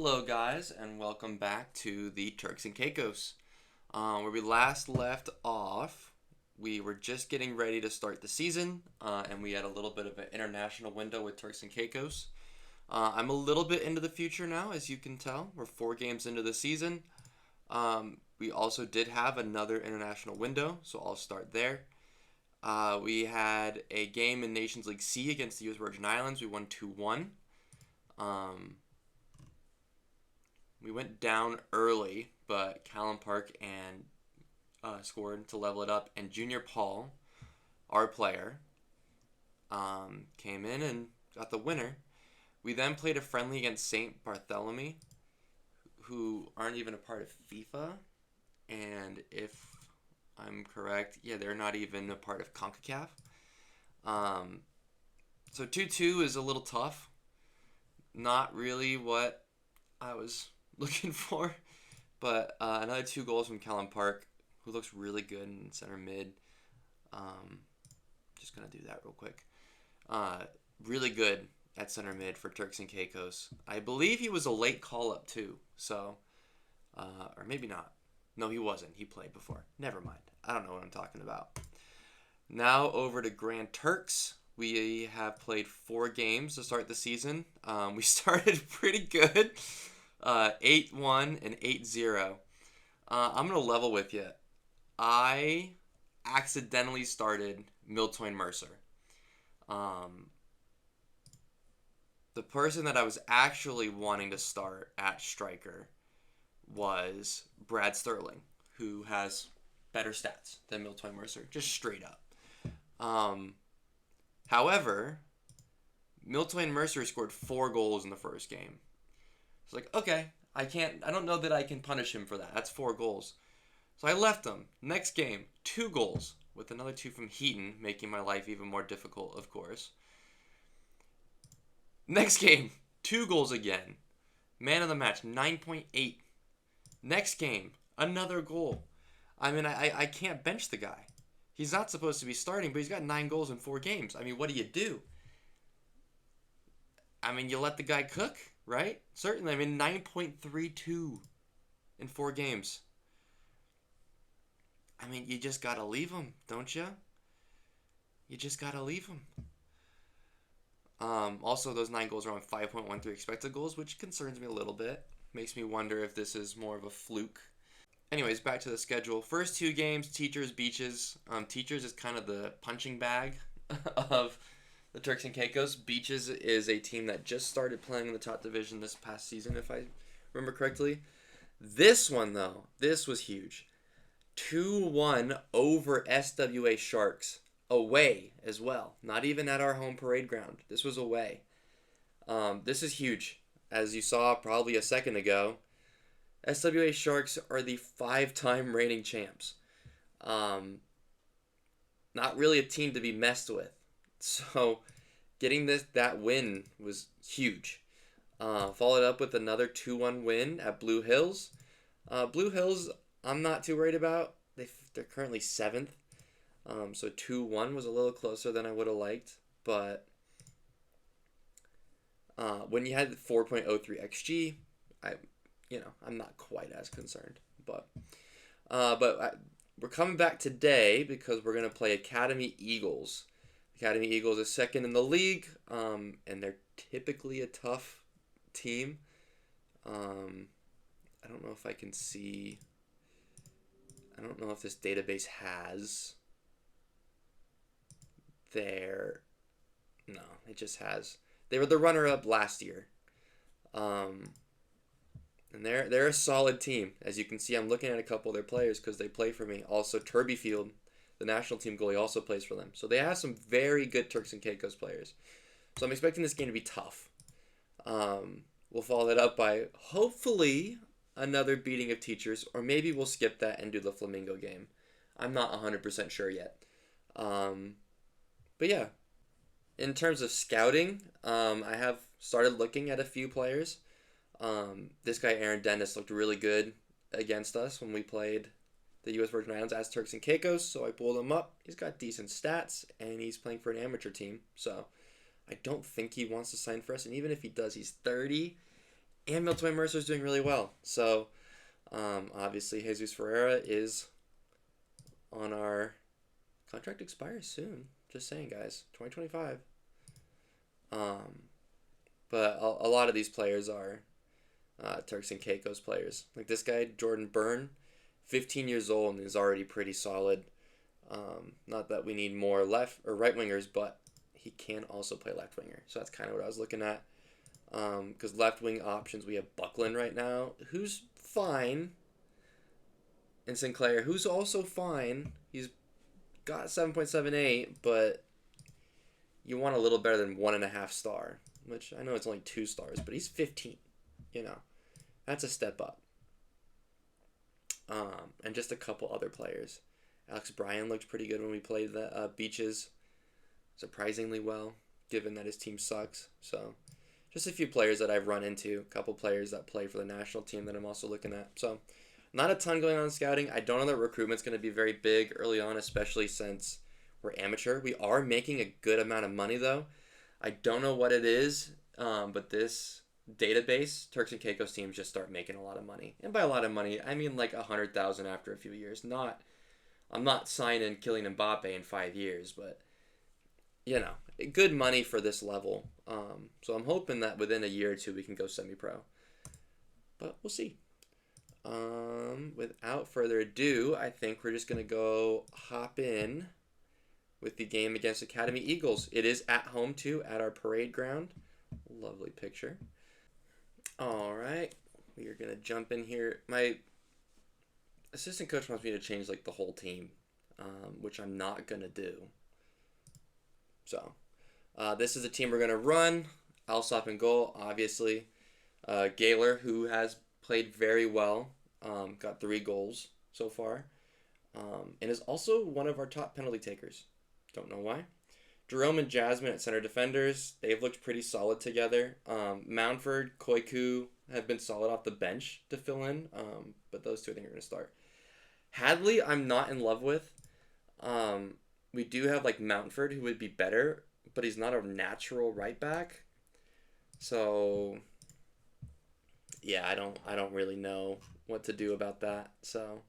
Hello, guys, and welcome back to the Turks and Caicos. Where we last left off, we were just getting ready to start the season, and we had a little bit of an international window with Turks and Caicos. I'm a little bit into the future now, as you can tell. We're 4 games into the season. We also did have another international window, so I'll start there. We had a game in Nations League C against the U.S. Virgin Islands. We won 2-1. We went down early, but Callum Park and scored to level it up, and Junior Paul, our player, came in and got the winner. We then played a friendly against St. Bartholomew, who aren't even a part of FIFA, and if I'm correct, they're not even a part of CONCACAF. So 2-2 is a little tough. Not really what I was looking for, but another 2 goals from Callum Park, who looks really good in center mid. Just gonna do that real quick. Really good at center mid for Turks and Caicos. I believe he was a late call up too, so or maybe not. No, he wasn't. He played before. Never mind. I don't know what I'm talking about. Now over to Grand Turks. We have played 4 games to start the season. We started pretty good. 8-1 and 8-0. I'm going to level with you. I accidentally started Miltoin Mercer. The person that I was actually wanting to start at striker was Brad Sterling, who has better stats than Miltoin Mercer, just straight up. However, Miltoin Mercer scored 4 goals in the first game. It's like, okay, I don't know that I can punish him for that. That's 4 goals. So I left him. Next game, 2 goals, with another 2 from Heaton, making my life even more difficult, of course. Next game, 2 goals again. Man of the match, 9.8. Next game, another goal. I mean, I can't bench the guy. He's not supposed to be starting, but he's got 9 goals in 4 games. I mean, what do? I mean, you let the guy cook, right? Certainly. I mean, 9.32 in 4 games. I mean, you just got to leave him, don't you? You just got to leave him. Also, those 9 goals are on 5.13 expected goals, which concerns me a little bit. Makes me wonder if this is more of a fluke. Anyways, back to the schedule. First 2 games, Teachers, Beaches. Teachers is kind of the punching bag of the Turks and Caicos. Beaches is a team that just started playing in the top division this past season, if I remember correctly. This one, though, this was huge. 2-1 over SWA Sharks. Away as well. Not even at our home parade ground. This was away. This is huge. As you saw probably a second ago, SWA Sharks are the 5-time reigning champs. Not really a team to be messed with. So getting that win was huge. Followed up with another 2-1 win at Blue Hills. Blue Hills, I'm not too worried about. They're currently 7th. So 2-1 was a little closer than I would have liked. But when you had 4.03 XG, I'm not quite as concerned. But we're coming back today because we're going to play Academy Eagles. Academy Eagles is 2nd in the league, and they're typically a tough team. I don't know if I can see. I don't know if this database has their. No, it just has. They were the runner-up last year. And they're a solid team. As you can see, I'm looking at a couple of their players because they play for me. Also, Turbyfield, the national team goalie, also plays for them. So they have some very good Turks and Caicos players. So I'm expecting this game to be tough. We'll follow that up by, hopefully, another beating of Teachers. Or maybe we'll skip that and do the Flamingo game. I'm not 100% sure yet. But yeah. In terms of scouting, I have started looking at a few players. This guy, Aaron Dennis, looked really good against us when we played the U.S. Virgin Islands as Turks and Caicos, so I pulled him up. He's got decent stats, and he's playing for an amateur team, so I don't think he wants to sign for us, and even if he does, he's 30, And Miltoy Mercer's doing really well. So, obviously, Jesus Ferreira is on our contract expires soon. Just saying, guys. 2025. But a lot of these players are Turks and Caicos players. Like this guy, Jordan Byrne, 15 years old and is already pretty solid. Not that we need more left or right wingers, but he can also play left winger. So that's kind of what I was looking at. Because left wing options, we have Buckland right now, who's fine. And Sinclair, who's also fine. He's got 7.78, but you want a little better than 1.5 star, which I know it's only 2 stars, but he's 15. You know, that's a step up. And just a couple other players. Alex Bryan looked pretty good when we played the Beaches, surprisingly well, given that his team sucks. So, just a few players that I've run into, a couple players that play for the national team that I'm also looking at. So, not a ton going on in scouting. I don't know that recruitment's going to be very big early on, especially since we're amateur. We are making a good amount of money, though. I don't know what it is, but this database, Turks and Caicos teams just start making a lot of money. And by a lot of money, I mean like 100,000 after a few years. I'm not signing Kylian Mbappe in 5 years, but you know, good money for this level. So I'm hoping that within a year or two we can go semi-pro. But we'll see. Without further ado, I think we're just going to hop in with the game against Academy Eagles. It is at home, too, at our parade ground. Lovely picture. All right. We are going to jump in here. My assistant coach wants me to change, like, the whole team, which I'm not going to do. So, this is the team we're going to run. Alsop in goal, obviously. Gaylor, who has played very well, got 3 goals so far, and is also one of our top penalty takers. Don't know why. Jerome and Jasmine at center defenders. They've looked pretty solid together. Mountford, Koiku have been solid off the bench to fill in, but those two I think are going to start. Hadley, I'm not in love with. We do have like Mountford, who would be better, but he's not a natural right back. So yeah, I don't really know what to do about that. So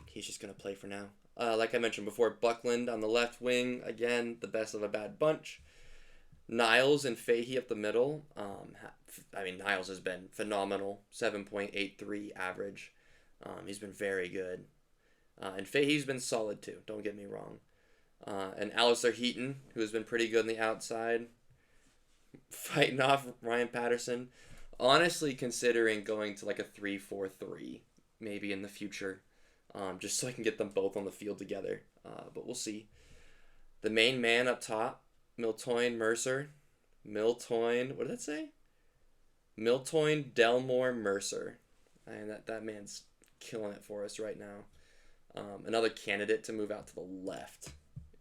he's just gonna play for now. Like I mentioned before, Buckland on the left wing, again, the best of a bad bunch. Niles and Fahey up the middle. I mean, Niles has been phenomenal, 7.83 average. He's been very good. And Fahey's been solid too, don't get me wrong. And Alistair Heaton, who has been pretty good on the outside, fighting off Ryan Patterson. Honestly, considering going to like a 3-4-3 maybe in the future, just so I can get them both on the field together. But we'll see. The main man up top, Miltoy Mercer. Miltoy, what did that say? Miltoy Delmore Mercer. And that man's killing it for us right now. Another candidate to move out to the left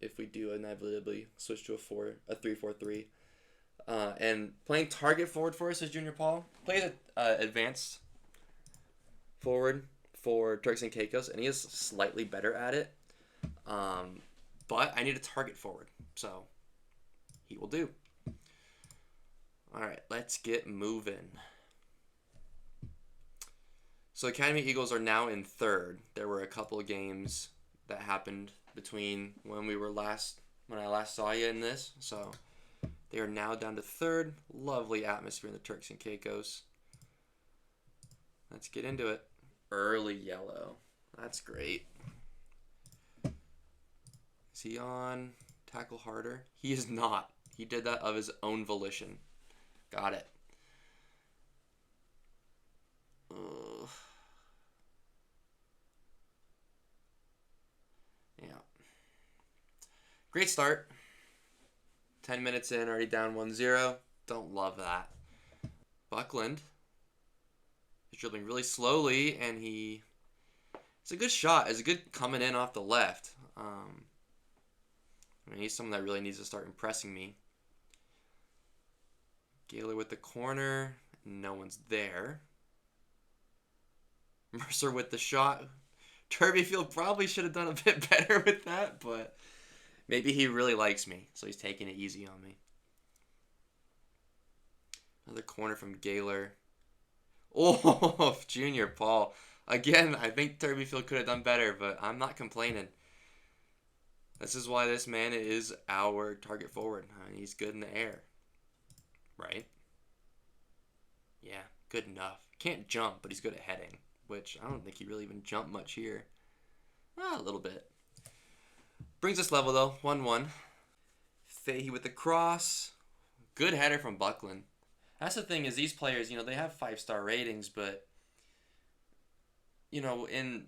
if we do inevitably switch to a 3-4-3. And playing target forward for us is Junior Paul. Plays advanced forward for Turks and Caicos, and he is slightly better at it. But I need a target forward, so he will do. All right, let's get moving. So Academy Eagles are now in 3rd. There were a couple of games that happened between when I last saw you in this. So they are now down to 3rd. Lovely atmosphere in the Turks and Caicos. Let's get into it. Early yellow. That's great. Is he on tackle harder? He is not. He did that of his own volition. Got it. Ugh. Yeah. Great start. 10 minutes in, already down 1-0. Don't love that. Buckland is dribbling really slowly, and it's a good shot. It's a good coming in off the left. I mean, he's someone that really needs to start impressing me. Gaylor with the corner. No one's there. Mercer with the shot. Turbyfield probably should have done a bit better with that, but maybe he really likes me, so he's taking it easy on me. Another corner from Gaylor. Oh, Junior Paul. Again, I think Turbyfield could have done better, but I'm not complaining. This is why this man is our target forward. I mean, he's good in the air. Right? Yeah, good enough. Can't jump, but he's good at heading, which I don't think he really even jumped much here. A little bit. Brings us level, though. 1-1. Fahey with the cross. Good header from Buckland. That's the thing is these players, they have 5-star ratings, but, in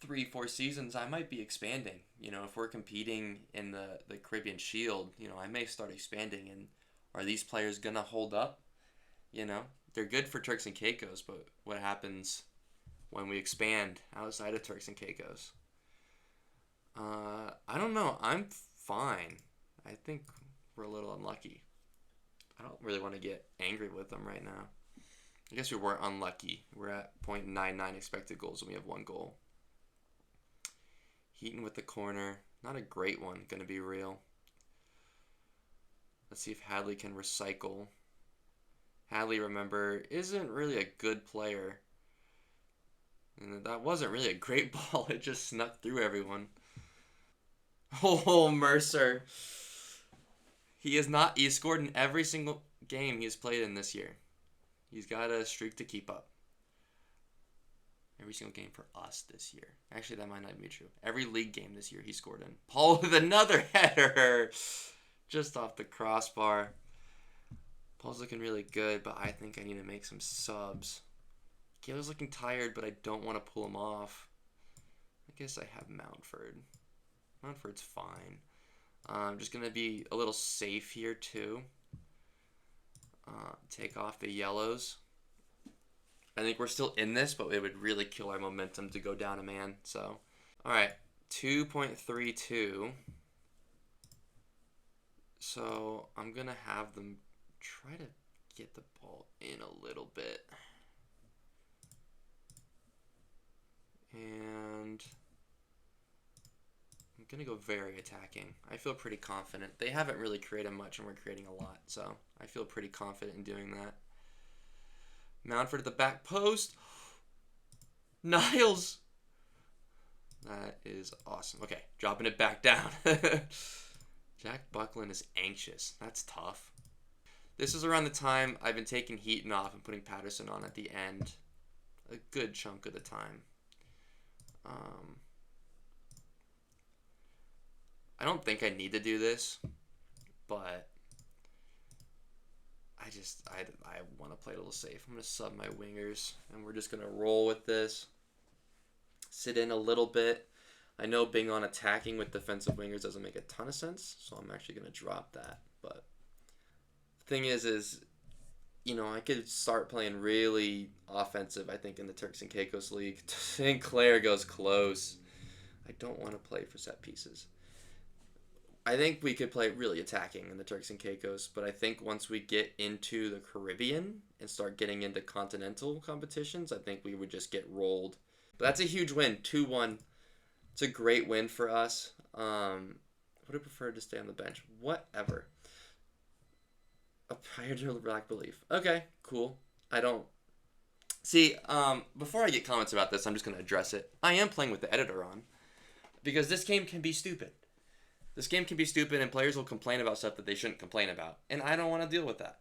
3-4 seasons, I might be expanding. If we're competing in the Caribbean Shield, I may start expanding. And are these players going to hold up? They're good for Turks and Caicos, but what happens when we expand outside of Turks and Caicos? I don't know. I'm fine. I think we're a little unlucky. I don't really want to get angry with them right now. I guess we weren't unlucky. We're at .99 expected goals and we have 1 goal. Heaton with the corner. Not a great one, gonna be real. Let's see if Hadley can recycle. Hadley, remember, isn't really a good player. And that wasn't really a great ball. It just snuck through everyone. Oh, Mercer. He scored in every single game he's played in this year. He's got a streak to keep up. Every single game for us this year. Actually, that might not be true. Every league game this year he scored in. Paul with another header. Just off the crossbar. Paul's looking really good, but I think I need to make some subs. Gaylor's looking tired, but I don't want to pull him off. I guess I have Mountford. Mountford's fine. I'm just going to be a little safe here, too. Take off the yellows. I think we're still in this, but it would really kill our momentum to go down a man. So, all right, 2.32. So I'm going to have them try to get the ball in a little bit. And I'm going to go very attacking. I feel pretty confident. They haven't really created much, and we're creating a lot. So I feel pretty confident in doing that. Mountford at the back post. Niles. That is awesome. Okay, dropping it back down. Jack Buckland is anxious. That's tough. This is around the time I've been taking Heaton off and putting Patterson on at the end. A good chunk of the time. I don't think I need to do this, but I want to play a little safe. I'm going to sub my wingers, and we're just going to roll with this. Sit in a little bit. I know being on attacking with defensive wingers doesn't make a ton of sense, so I'm actually going to drop that. But the thing is, I could start playing really offensive, I think, in the Turks and Caicos League. Sinclair goes close. I don't want to play for set pieces. I think we could play really attacking in the Turks and Caicos, but I think once we get into the Caribbean and start getting into continental competitions, I think we would just get rolled. But that's a huge win, 2-1. It's a great win for us. Would have preferred to stay on the bench. Whatever. A prior to black belief. Okay, cool. I don't... See, before I get comments about this, I'm just going to address it. I am playing with the editor on, because this game can be stupid. This game can be stupid, and players will complain about stuff that they shouldn't complain about. And I don't want to deal with that.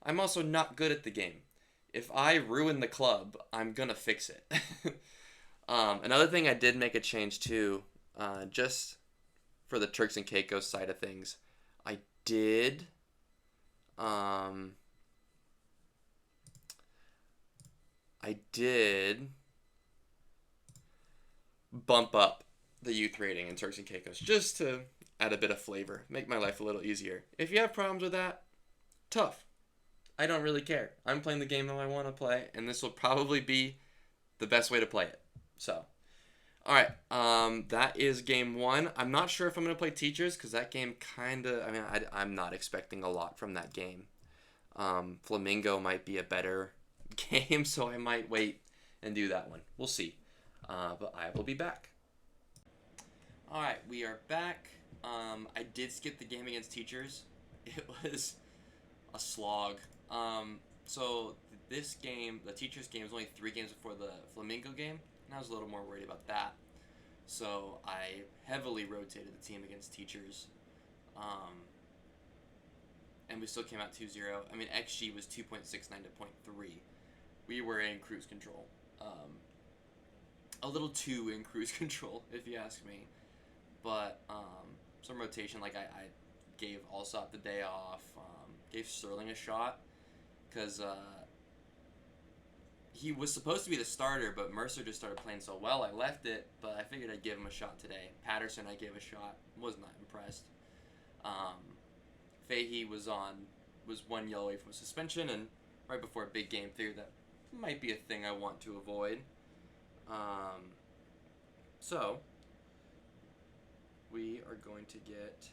I'm also not good at the game. If I ruin the club, I'm going to fix it. Another thing I did make a change to, just for the Turks and Caicos side of things, I did... bump up the youth rating in Turks and Caicos just to add a bit of flavor, make my life a little easier. If you have problems with that, tough. I don't really care. I'm playing the game that I want to play, and this will probably be the best way to play it. So, all right, that is game 1. I'm not sure if I'm going to play teachers because that game I'm not expecting a lot from that game. Flamingo might be a better game, so I might wait and do that one. We'll see. But I will be back. All right, we are back. I did skip the game against teachers. It was a slog. So this game, the teachers' game, was only 3 games before the Flamingo game, and I was a little more worried about that. So I heavily rotated the team against teachers, um, and we still came out 2-0. I mean, XG was 2.69 to point 3. We were in cruise control. A little too in cruise control, if you ask me. But some rotation, like I gave Alsop the day off, gave Sterling a shot, because he was supposed to be the starter, but Mercer just started playing so well, I left it, but I figured I'd give him a shot today. Patterson, I gave a shot, was not impressed. Fahey was 1 yellow away from suspension, and right before a big game, figured that might be a thing I want to avoid. So, we are going to get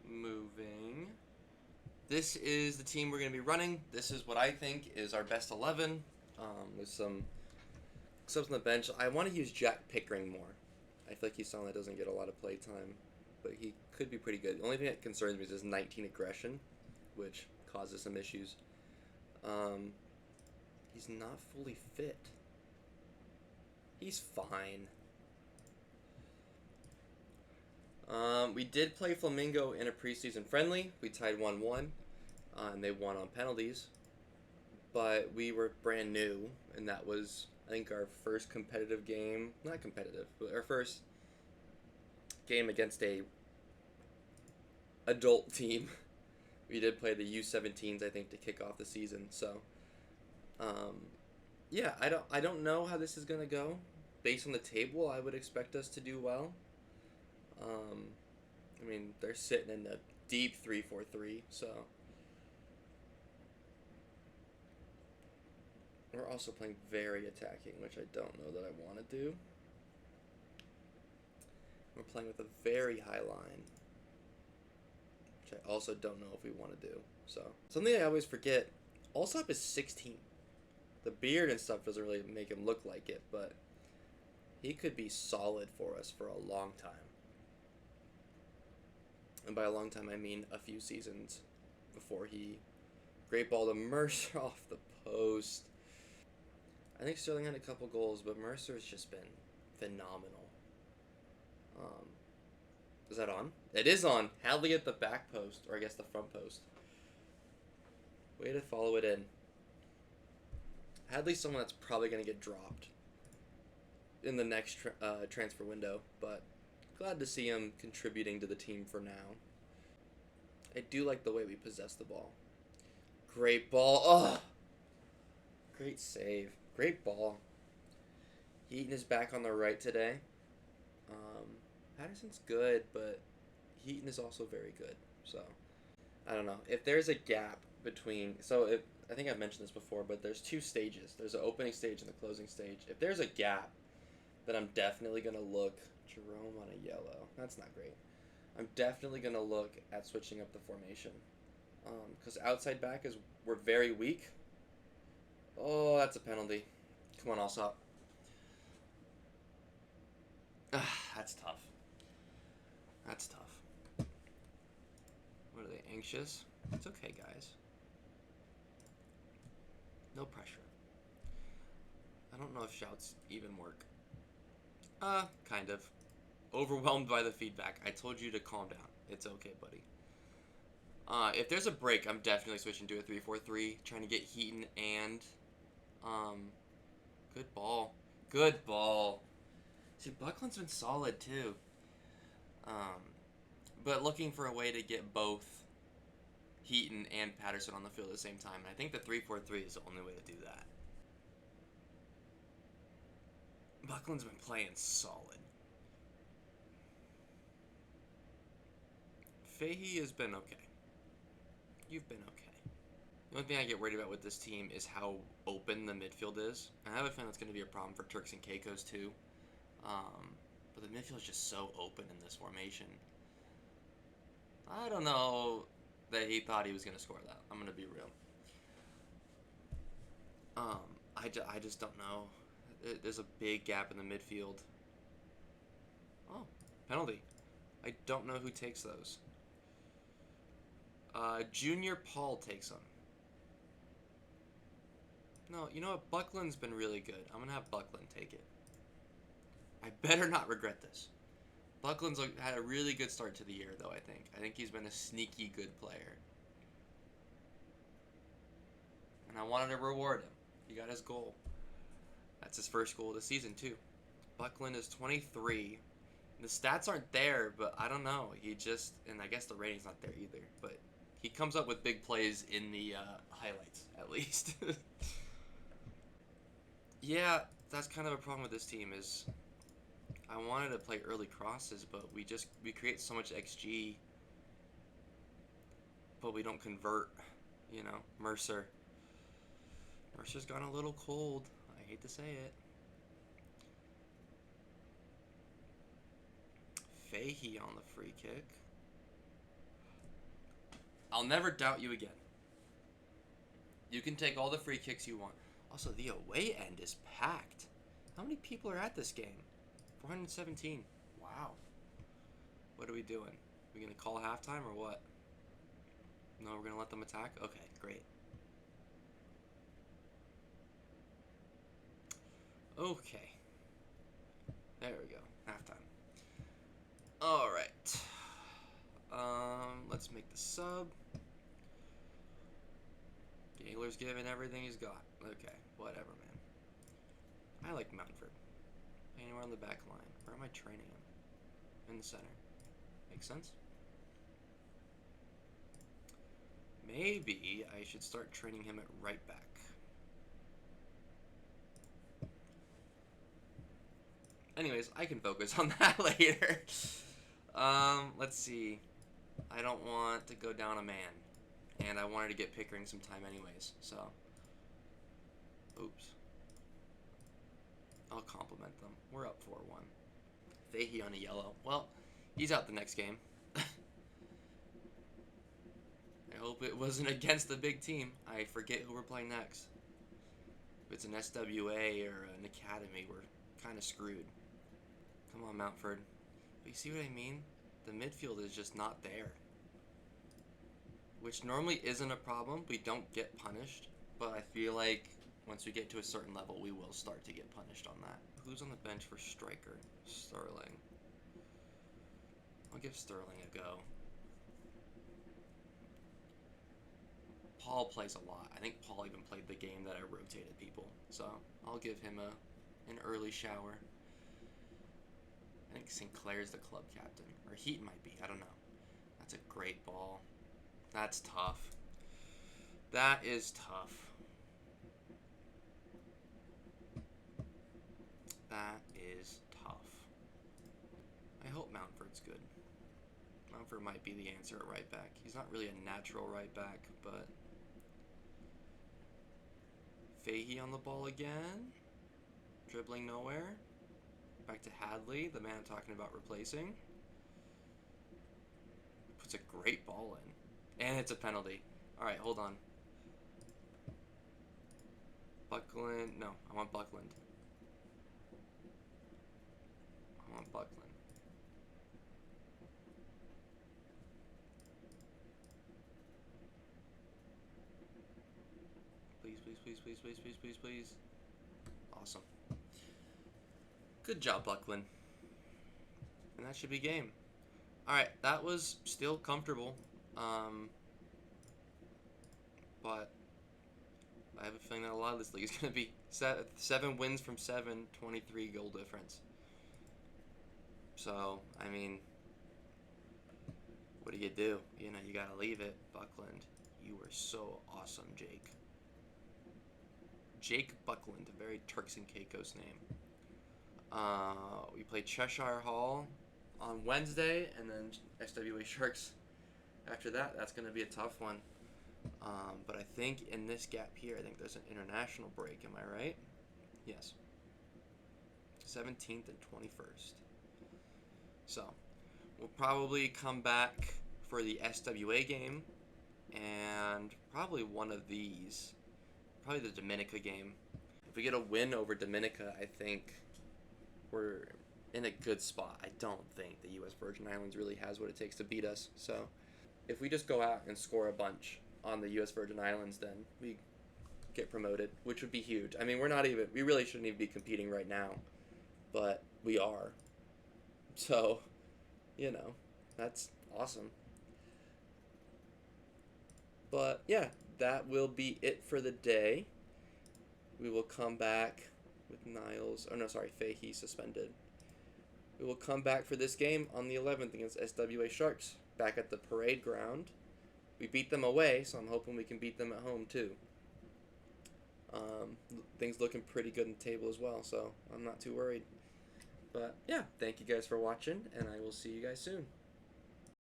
moving. This is the team we're going to be running. This is what I think is our best 11. With some subs on the bench. I want to use Jack Pickering more. I feel like he's someone that doesn't get a lot of play time, but he could be pretty good. The only thing that concerns me is his 19 aggression, which causes some issues. He's not fully fit. He's fine. We did play Flamingo in a preseason friendly. We tied 1-1, and they won on penalties. But we were brand new, and that was, I think, our first competitive game. Not competitive, but our first game against a adult team. We did play the U17s, I think, to kick off the season. So, yeah, I don't know how this is gonna go. Based on the table, I would expect us to do well. I mean, they're sitting in a deep 3-4-3, so. We're also playing very attacking, which I don't know that I want to do. We're playing with a very high line, which I also don't know if we want to do. So, something I always forget, Alsop is 16. The beard and stuff doesn't really make him look like it, but he could be solid for us for a long time. And by a long time, I mean a few seasons before he great ball to Mercer off the post. I think Sterling had a couple goals, but Mercer's just been phenomenal. Is that on? It is on. Hadley at the back post, or I guess the front post. Way to follow it in. Hadley's someone that's probably going to get dropped in the next transfer window, but glad to see him contributing to the team for now. I do like the way we possess the ball. Great ball. Oh! Great save. Great ball. Heaton is back on the right today. Patterson's good, but Heaton is also very good. So, I don't know. If there's a gap between... I think I've mentioned this before, but there's 2 stages. There's an opening stage and the closing stage. If there's a gap, then I'm definitely going to look... Jerome on a yellow. That's not great. I'm definitely going to look at switching up the formation. Because outside back we're very weak. Oh, that's a penalty. Come on, Alsop. That's tough. That's tough. What are they, anxious? It's okay, guys. No pressure. I don't know if shouts even work. Kind of. Overwhelmed by the feedback. I told you to calm down. It's okay, buddy. If there's a break, I'm definitely switching to a 3-4-3, trying to get Heaton and, good ball. Good ball. See, Buckland's been solid, too. But looking for a way to get both Heaton and Patterson on the field at the same time. And I think the 3-4-3 is the only way to do that. Buckland's been playing solid. Fahey has been okay. You've been okay. The only thing I get worried about with this team is how open the midfield is. And I have a feeling that's going to be a problem for Turks and Caicos too. But the midfield is just so open in this formation. I don't know that he thought he was going to score that. I'm going to be real. I just don't know. There's a big gap in the midfield. Oh, penalty. I don't know who takes those. Junior Paul takes them. No, you know what? Buckland's been really good. I'm going to have Buckland take it. I better not regret this. Buckland's had a really good start to the year, though, I think. I think he's been a sneaky good player. And I wanted to reward him. He got his goal. That's his first goal of the season, too. Buckland is 23. The stats aren't there, but I don't know. He just, and I guess the rating's not there either, but he comes up with big plays in the highlights, at least. Yeah, that's kind of a problem with this team is I wanted to play early crosses, but we create so much XG, but we don't convert, you know. Mercer's gone a little cold. I hate to say it. Fahey on the free kick. I'll never doubt you again. You can take all the free kicks you want. Also, the away end is packed. How many people are at this game? 417. Wow. What are we doing? We gonna call halftime or what? No, we're gonna let them attack? Okay, great. Okay. There we go. Halftime. Alright. Let's make the sub. Gayler's giving everything he's got. Okay, whatever, man. I like Mountford. Anywhere on the back line. Where am I training him? In the center. Makes sense? Maybe I should start training him at right back. Anyways, I can focus on that later. Let's see. I don't want to go down a man. And I wanted to get Pickering some time anyways, so. Oops. I'll compliment them. We're up 4-1. Fahey on a yellow. Well, he's out the next game. I hope it wasn't against the big team. I forget who we're playing next. If it's an SWA or an academy, we're kind of screwed. Come on, Mountford. But you see what I mean? The midfield is just not there. Which normally isn't a problem. We don't get punished. But I feel like once we get to a certain level, we will start to get punished on that. Who's on the bench for striker? Sterling. I'll give Sterling a go. Paul plays a lot. I think Paul even played the game that I rotated people. So I'll give him an early shower. I think Sinclair's the club captain. Or Heaton might be. I don't know. That's a great ball. That's tough. That is tough. That is tough. I hope Mountford's good. Mountford might be the answer at right back. He's not really a natural right back, but... Fahey on the ball again. Dribbling nowhere. Back to Hadley, the man I'm talking about replacing. Puts a great ball in. And it's a penalty. Alright, hold on. Buckland. No, I want Buckland. I want Buckland. Please, please, please, please, please, please, please, please. Awesome. Good job, Buckland. And that should be game. Alright, that was still comfortable. But I have a feeling that a lot of this league is going to be 7 wins from 7, 23 goal difference. So, I mean, what do? You know, you got to leave it. Buckland, you were so awesome, Jake. Jake Buckland, a very Turks and Caicos name. We played Cheshire Hall on Wednesday, and then SWA Sharks after that. That's going to be a tough one. But I think in this gap here, I think there's an international break. Am I right? Yes. 17th and 21st. So, we'll probably come back for the SWA game, and probably one of these. Probably the Dominica game. If we get a win over Dominica, I think we're in a good spot. I don't think the U.S. Virgin Islands really has what it takes to beat us. So, if we just go out and score a bunch on the U.S. Virgin Islands, then we get promoted, which would be huge. I mean, we really shouldn't even be competing right now, but we are. So, that's awesome. But yeah, that will be it for the day. We will come back with Niles. Oh no, sorry, Fahey suspended. We will come back for this game on the 11th against SWA Sharks, back at the parade ground. We beat them away, so I'm hoping we can beat them at home too. Things looking pretty good in the table as well, so I'm not too worried. But yeah, thank you guys for watching, and I will see you guys soon.